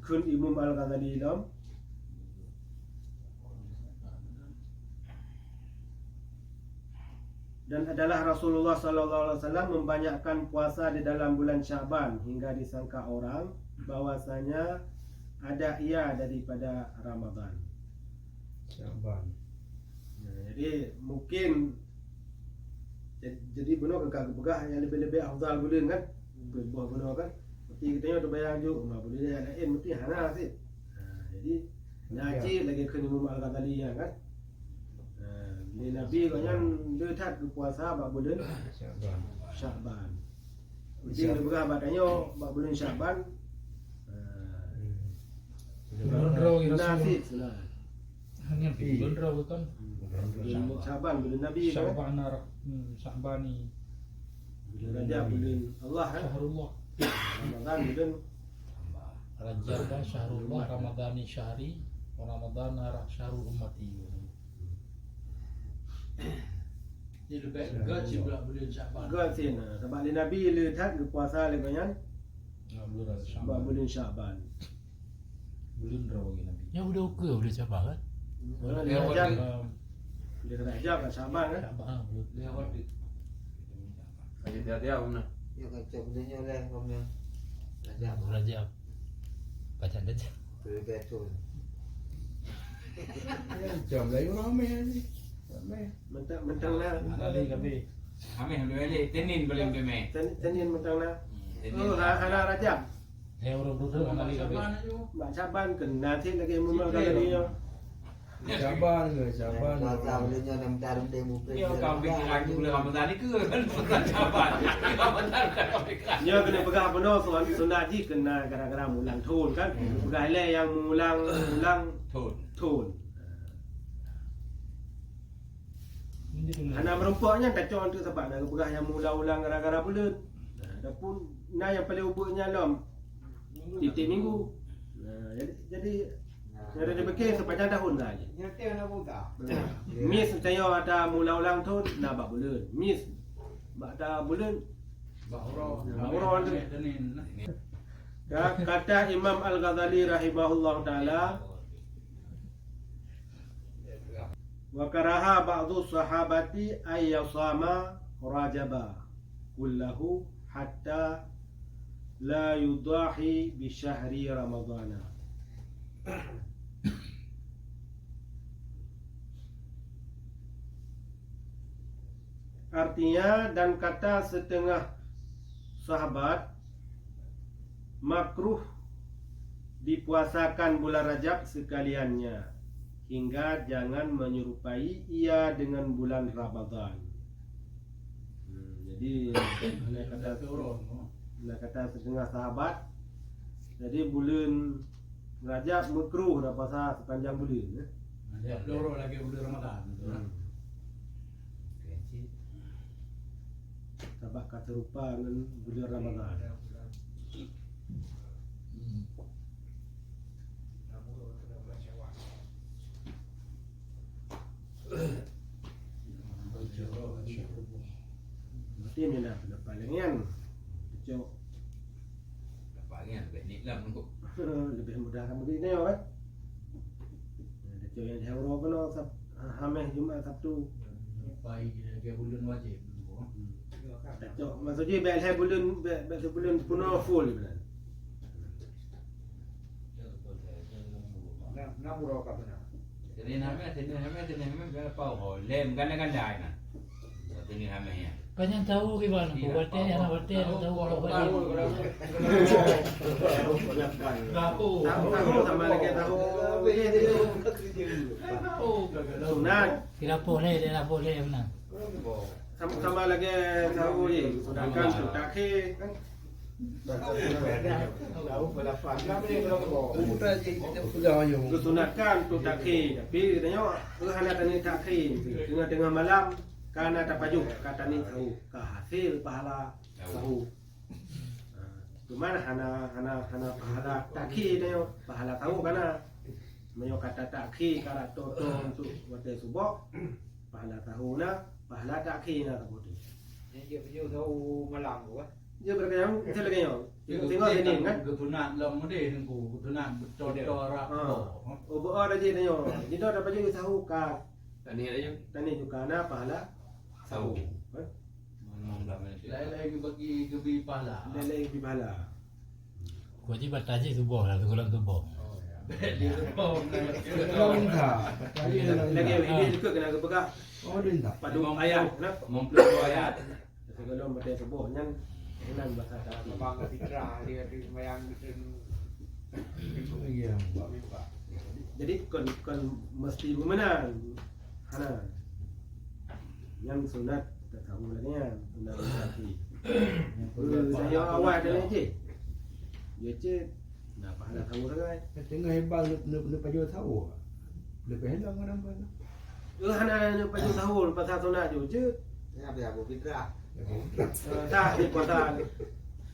kun Imam Al-Ghazali lam dan adalah Rasulullah sallallahu alaihi wasallam membanyakkan puasa di dalam bulan Syaban hingga disangka orang bahwasanya ada ia daripada Ramadan. Syaban. Jadi mungkin jadi benar kegagah yang lebih-lebih afdal bulan kan. Buah benar kan. Mesti kita tu bayang je bulan yang lain mesti hana sih. Jadi ngaji lagi ke Imam Al-Ghazali kan. Nabi kan dia tak puasa bab bulan Syaban. Jadi dia berah batanya bab bulan Syaban. Nasi sudah. Hanya bulan raw kan. Bulan Syaban bulan Nabi kan. Sya'bani. Bulan Rajab bulan Allah kan. Syahrullah. Ramadan bulan Rajab syahrullah, Ramadhani syahri, Ramadan syahrul ummati. Dia lebih gaji pula bulan Syaban. Gaji nah. Sebab Nabi le tak puasa le banyak. Bulan Sebab bulan Syaban. Bulan raw lagi Nabi. Ya udah oke udah Syaban kan. Bulan Rajab. Bulan Rajab kan Syaban kan. Syaban. Dia waktu Kaji dia mana? Ya kacau budanya oleh kamu. Rajab. Baca aja. Beli betul. Jom lagi ramai ni. Ramai. Mentang lah. Nabi kami. Kami boleh tenin boleh boleh. Senin mentang lah. Tenin. Oh, hana Rajab. Orang dulu Nabi kami. Mak Syaban kena nanti lagi Imam Al-Ghazali yo. Syaban ke? Syaban. Kalau budanya nam taruh demo. Dia kau bikin lagi bulan Ramadan ni ke kan bulan Syaban. Ramadan kan kau bikin. Nya kena pegang benar sunat ji kena gara-gara mulang thun kan. Pegang le yang mulang thun. Anak merompaknya tak cong tu sebab nak pegang yang mulang-ulang gara-gara bulan. Adapun nah yang paling ubuknya lam titik minggu. Jadi dia fikir sepanjang tahun saja. Nyata nak buka. Mis saya ada mulang-ulang tu nak bab bulan. Mis ada bulan Ba'urah tu. Kata Imam Al-Ghazali rahimahullah taala wa karaha ba'dhu sahabati ay yasama rajaba kullahu hatta la yudahi bi syahri ramadhana. Artinya dan kata setengah sahabat makruh dipuasakan bulan Rajab sekaliannya hingga jangan menyerupai ia dengan bulan Ramadan. Jadi kata setengah sahabat. Jadi bulan Rajab makruh dah puasa sepanjang bulan. Dia loro lagi bulan Ramadan. Sebab kata rupa dengan bulan Ramadan. Mesti ni nak palingan. Kecok. Palingan ni lah menunggu. Lebih mudah kamu ni kan. Kecok yang hero kena Hameh Jumaat Sabtu. Baik dia bulan wajib. Kecok maksudnya bel bulan penuh full bulan. Nak murah kat mana? Tenin hamil berapa? Oh, lem ganda-ganda na. Tenin hamil ya. Banyak tahu gimana? Buatnya anak buatnya tahu kalau Tahu sama lagi tahu. Sunat. tidak boleh benar. Sama lagi tahu ni. Sedangkan tu takhir kan. Tahu berapa? Kami ni berapa? Sudah ayung. Kesunatkan tu takhir. Tapi katanya hanya tani takhir. Tengah-tengah malam karena tak pajuk kata ni tahu kehasil pahala tahu. Cuma hana pahala takhir dia pahala tahu karena menyo kata takhir kalau toto untuk waktu subuh pahala tahu na pahala takhir na tahu tu. Dia tahu malam tu. dia berkayang itu lagi yang tengok sini kan ketunan lem deh nunggu ketunan cocok oh buat ada je tengok jadi ada baju tahu ka Tani aja. tani juga na pahala Tahu. Ngomong belum ada. lain-lain bagi kebi pahala dan lagi di pahala Kewajiban tajik subuh lah, tulang tubuh. dia bom Kalau entah, tadi lagi ini juga kena kepegak Oh, dia entah. padu ayat nak Mempeluk ayat. kalau pada subuh nyan nan bahasa Arab Bang Fitra dia di semayang bikin Iya. jadi kon mesti bemenan hana yang sunat tak tahu lagi ya sunat sapi saya awal ada je dia je nak pahala tahu sangat Tengah hebat lu paju tahu. Lebih hendak mana mana. hana paju tahu pasal sunat je Apa ya Bu Fitra? tak di puasa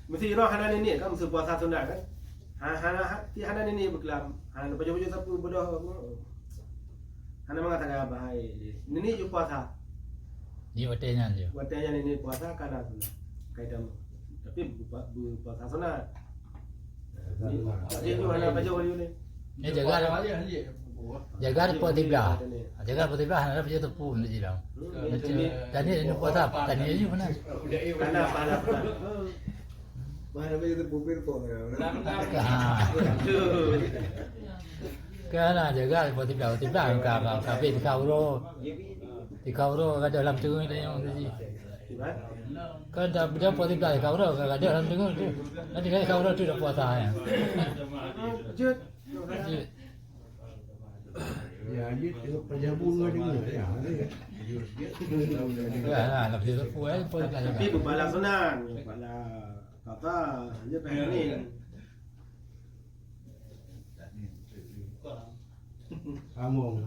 mesti roh hana ini kan mesti puasa sunat kan hana hana ini berkelam hana paju sapu bodoh hana mengatakan bahaya ini juga puasa Ni hotelnya je. Buatnya ini puasa karena sunat kaitan tapi puasa sunat jadi itu hana paju ni Ni jaga aja aja jaga di potiblah. Jaga potiblah ada baju tepu ni jilang. Tadi ni puasa tadi ni mana? karena pahala Mana begitu Bu Fitra? Kana jaga di potiblah kafe di kauro. Di kauro ada dalam tu ni yang tu. Kan dah dia potiblah di kauro ada dalam tu. Nanti kan kauro tu dah puasa ya. Jut Ya, dia tengok penjabu dengan dia. Ya. Ya, nak beli tepu potiblah tapi jaga. bala sunan bala kata aja pengen ni Among.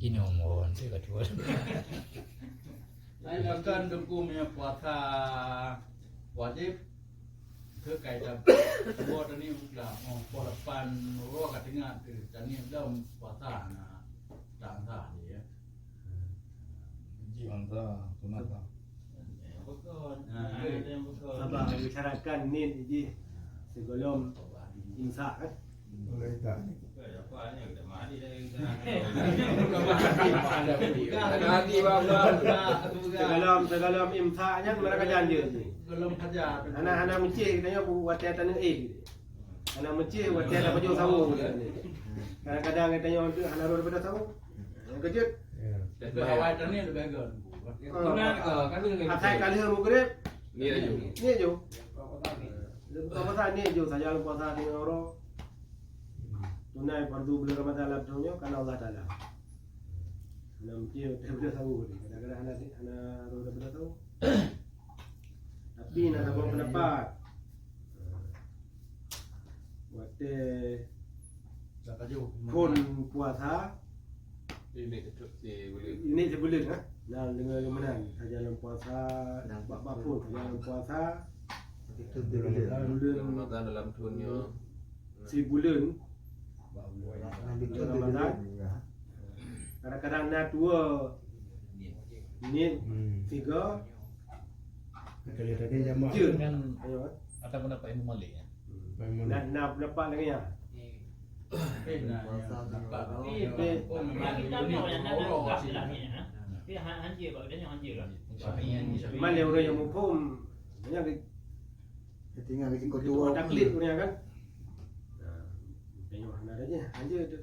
Ini mohon saya kata. lain akan hukumnya puasa wajib ke kaitan buat ini bukan mau depan roh katanya dan ini dalam puasa nah tak sah dia Jiwanta, sunata. sabar bicarakan ni jadi sebelum imsak kan Boleh tak? sebelum imsaknya mereka janji belum hajar anak-anak mencih katanya buat tiada ni anak mencih buat tiada baju sawu kadang-kadang katanya untuk anak roda pada sawu yang kejut Ya. bahwa ini lebih bagus Tunang kan dengan akai kali mugrib Ni aja. ni je apa saat ni je saja puasa dengan orang tunai fardu bulan Ramadan lah betul karena Allah Taala anak mencih pada sawu kadang-kadang anak roda pada sawu tapi nak dapat pendapat waktu tak kaju pun puasa Ini kecil si boleh. ini sebulan kan nah dengan kemenang saja dalam puasa bapa pun saja dalam puasa Itu dia. bulan Ramadan dalam tunnya. sebulan Nabi itu Ramadan. Kadang-kadang nak dua ini tiga Kalau tadi jamaah. je Dengan ayo ada pendapat Imam Malik ya. nak dapat lagi ya mana orang yang hukum banyak Tinggal di itu kedua. taklid punya kan tengok ada aja tu